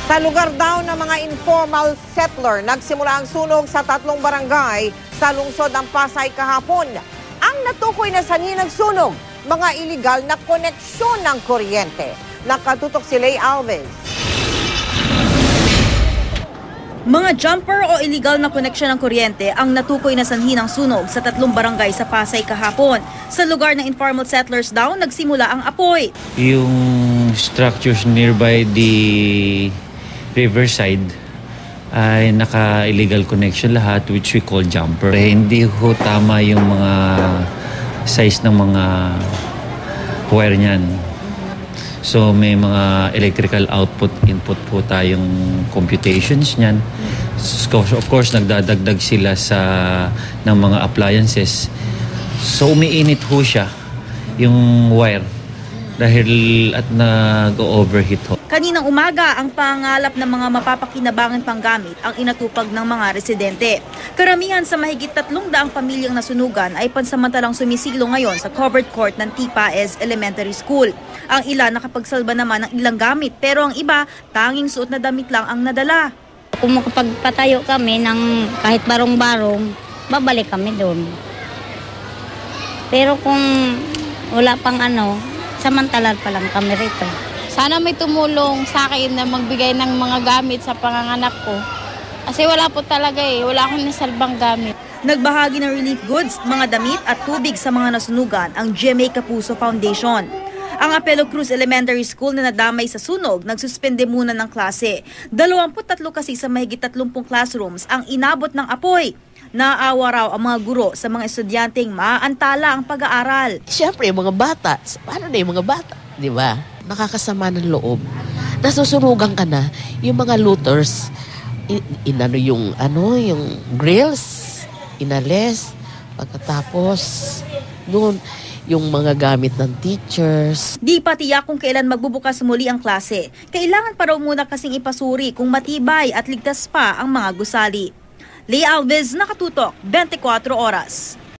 Sa lugar daw ng mga informal settler, nagsimula ang sunog sa 3 barangay sa lungsod ng Pasay kahapon. Ang natukoy na sanhi ng sunog, mga iligal na koneksyon ng kuryente. Nakatutok si Lay Alves. Mga jumper o illegal na koneksyon ng kuryente ang natukoy na sanhi ng sunog sa 3 barangay sa Pasay kahapon. Sa lugar ng informal settlers daw, nagsimula ang apoy. Yung structures nearby the riverside ay naka-illegal connection lahat, which we call jumper. Hindi ho tama yung mga size ng mga wire niyan. So may mga electrical output, input po tayong computations niyan. Of course, nagdadagdag sila ng mga appliances. So umiinit ho siya yung wire dahil at nag-overheat ho. Kaninang umaga, ang pangalap ng mga mapapakinabangan panggamit ang inatupag ng mga residente. Karamihan sa mahigit 300 pamilyang nasunugan ay pansamantalang sumisilo ngayon sa covered court ng Tipaez Elementary School. Ang ilan nakapagsalba naman ng ilang gamit, pero ang iba tanging suot na damit lang ang nadala. Kung makapagpatayo kami ng kahit barong-barong, babalik kami doon. Pero kung wala pang samantalan pa lang kami rito. Sana may tumulong sa akin na magbigay ng mga gamit sa panganganak ko. Kasi wala po talaga wala akong nasalbang gamit. Nagbahagi ng relief goods, mga damit at tubig sa mga nasunugan ang GMA Kapuso Foundation. Ang Apelo Cruz Elementary School na nadamay sa sunog, nagsuspende muna ng klase. 23 kasi sa mahigit 30 classrooms ang inabot ng apoy. Naawa raw ang mga guro sa mga estudyanteng maaantala ang pag-aaral. Siyempre, yung mga bata, paano na yung mga bata? Di ba? Nakakasama ng loob. Nasusunugan ka na, yung mga looters, yung grills, inales, pagkatapos, doon, yung mga gamit ng teachers. Di pa tiyak kung kailan magbubukas muli ang klase. Kailangan pa raw muna kasing ipasuri kung matibay at ligtas pa ang mga gusali. Lay Alves, Nakatutok, 24 Oras.